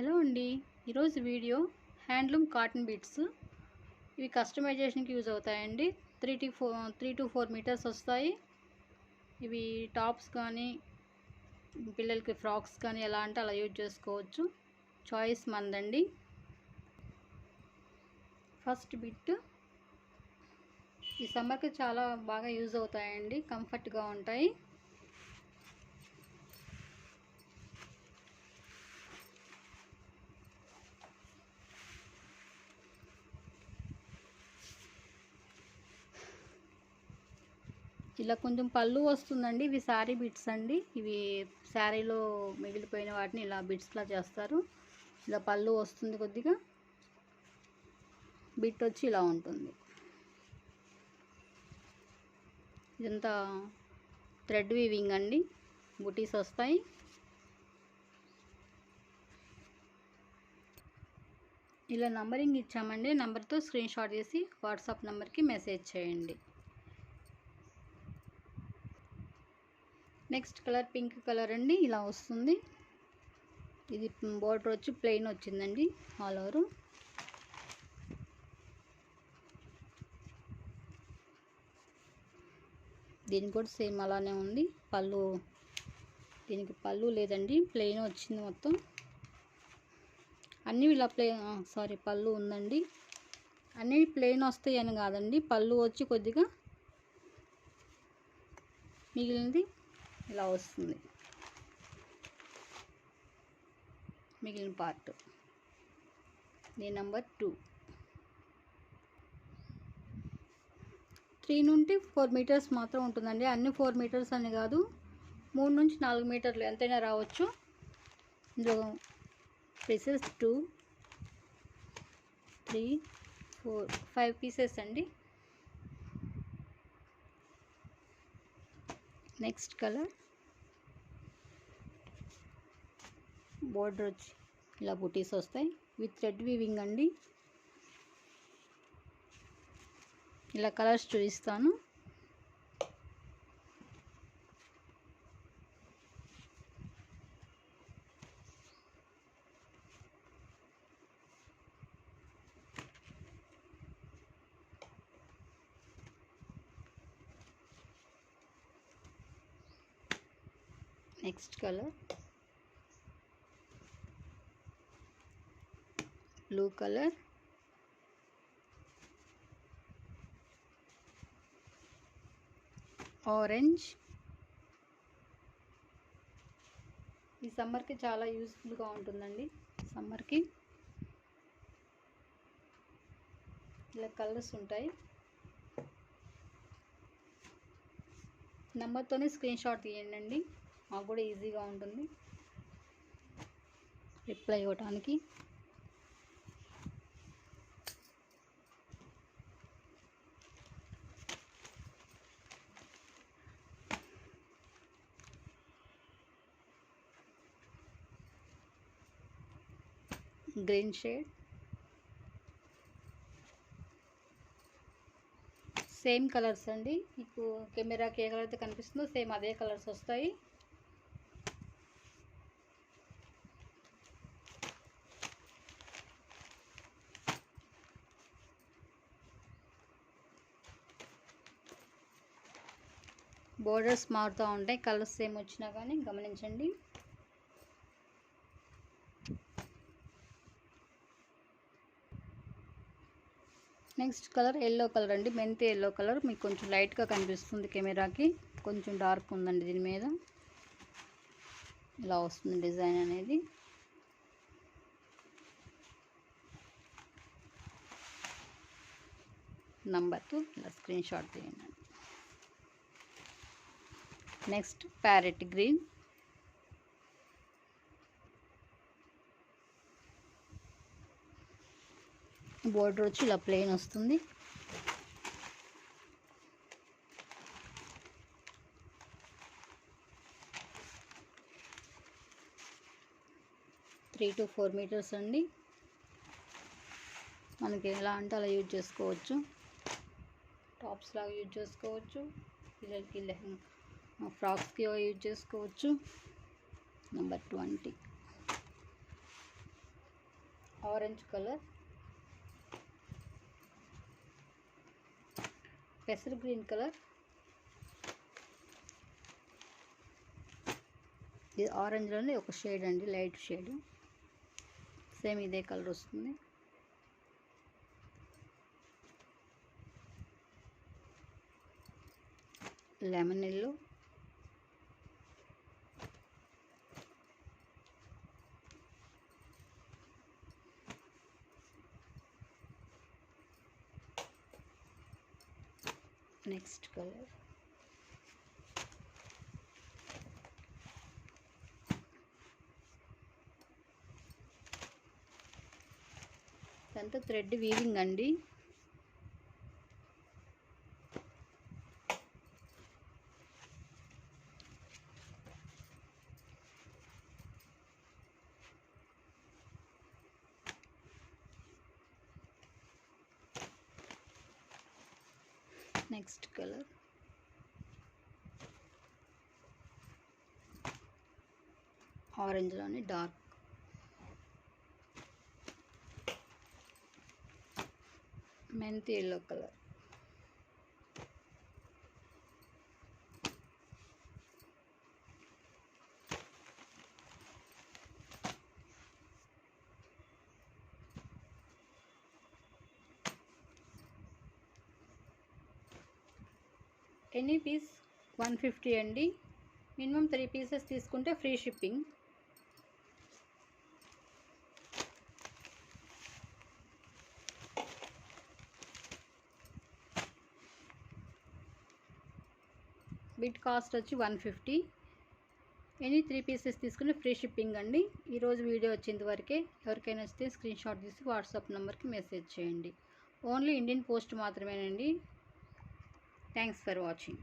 Hello అండి. ఈరోజు video handloom cotton beads. ఇవి కస్టమైజేషన్కి యూజ్ అవుతాయండి. 3 to 4 మీటర్స్ వస్తాయి. ఇవి టాప్స్ కానీ పిల్లలకి ఫ్రాక్స్ కానీ ఎలా అంటే అలా యూజ్ చేసుకోవచ్చు. చాయిస్ మందండి. ఫస్ట్ బిట్ ఈ సమ్మర్కి చాలా బాగా యూజ్ అవుతాయండి. కంఫర్ట్గా ఉంటాయి. ఇలా కొంచెం పళ్ళు వస్తుందండి. ఇవి శారీ బిట్స్ అండి. ఇవి శారీలో మిగిలిపోయిన వాటిని ఇలా బిట్స్లా చేస్తారు. ఇలా పళ్ళు వస్తుంది. కొద్దిగా బిట్ వచ్చి ఇలా ఉంటుంది. ఇదంతా థ్రెడ్ వీవింగ్ అండి. బుటీస్ వస్తాయి. ఇలా నంబరింగ్ ఇచ్చామండి. నెంబర్తో స్క్రీన్ షాట్ చేసి వాట్సాప్ నెంబర్కి మెసేజ్ చేయండి. నెక్స్ట్ కలర్ పింక్ కలర్ అండి. ఇలా వస్తుంది. ఇది బోర్డర్ వచ్చి ప్లెయిన్ వచ్చిందండి ఆల్ ఓవర్. దీనికి కూడా సేమ్ అలానే ఉంది. పళ్ళు దీనికి పళ్ళు లేదండి, ప్లెయిన్ వచ్చింది మొత్తం. అన్నీ ఇలా పళ్ళు ఉందండి. అన్నీ ప్లెయిన్ వస్తాయి అని కాదండి. పళ్ళు వచ్చి కొద్దిగా మిగిలినది ఇలా వస్తుంది. మిగిలిన పార్ట్ ఇది నెంబర్ 2. 3 నుండి 4 మీటర్స్ మాత్రం ఉంటుందండి. అన్ని 4 మీటర్స్ అని కాదు, 3 నుంచి 4 మీటర్లు ఎంతైనా రావచ్చు. ఇందులో పీసెస్ 2, 3, 4, 5 పీసెస్ అండి. నెక్స్ట్ కలర్ బోర్డర్ వచ్చి ఇలా బుటీస్ వస్తాయి. విత్ థ్రెడ్ వీవింగ్ అండి. ఇలా కలర్స్ చూపిస్తాను. Next colour blue colour, orange. ఈ సమ్మర్కి చాలా యూస్ఫుల్గా ఉంటుందండి. సమ్మర్కి ఇలా కలర్స్ ఉంటాయి. నెంబర్తోనే స్క్రీన్ షాట్ తీయండి. మాకు కూడా ఈజీగా ఉంటుంది రిప్లై ఇవ్వడానికి. గ్రీన్ షేడ్, సేమ్ కలర్స్ అండి. మీకు కెమెరాకి ఏ కలర్ అయితే కనిపిస్తుందో సేమ్ అదే కలర్స్ వస్తాయి. బోర్డర్స్ మారుతూ ఉంటాయి. కలర్స్ సేమ్ వచ్చినా కానీ గమనించండి. నెక్స్ట్ కలర్ ఎల్లో కలర్ అండి. మెంతి ఎల్లో కలర్. మీకు కొంచెం లైట్గా కనిపిస్తుంది కెమెరాకి, కొంచెం డార్క్ ఉందండి దీని మీద. ఇలా వస్తుంది డిజైన్ అనేది. నంబర్తో ఇలా స్క్రీన్ షాట్ తీయండి. నెక్స్ట్ ప్యారెట్ గ్రీన్, బోర్డర్ వచ్చి ఇలా ప్లెయిన్ వస్తుంది. త్రీ to 4 మీటర్స్ అండి. మనకి ఎలా అంటే అలా యూజ్ చేసుకోవచ్చు. టాప్స్ లాగా యూజ్ చేసుకోవచ్చు. పిల్లలకి ఫ్రాక్స్కి యూజ్ చేసుకోవచ్చు. నెంబర్ 20. ఆరెంజ్ కలర్, పెసర్ గ్రీన్ కలర్, ఇది ఆరెంజ్లోనే ఒక షేడ్ అండి, లైట్ షేడ్, సేమ్ ఇదే కలర్ వస్తుంది. లెమన్ ఎల్లో, నెక్స్ట్ కలర్ ఇదంతా థ్రెడ్ వీవింగ్ అండి. నెక్స్ట్ కలర్ ఆరెంజ్లోని డార్క్, మెంతి ఎల్లో కలర్, ఎనీ పీస్ 150 అండి. మినిమం 3 పీసెస్ తీసుకుంటే ఫ్రీ షిప్పింగ్. బిట్ కాస్ట్ వచ్చి 150. ఎనీ 3 పీసెస్ తీసుకుని ఫ్రీ షిప్పింగ్ అండి. ఈరోజు వీడియో వచ్చేంత వరకే. ఎవరికైనా వస్తే స్క్రీన్ షాట్ తీసి వాట్సాప్ నెంబర్కి మెసేజ్ చేయండి. ఓన్లీ ఇండియన్ పోస్ట్ మాత్రమేనండి. Thanks for watching.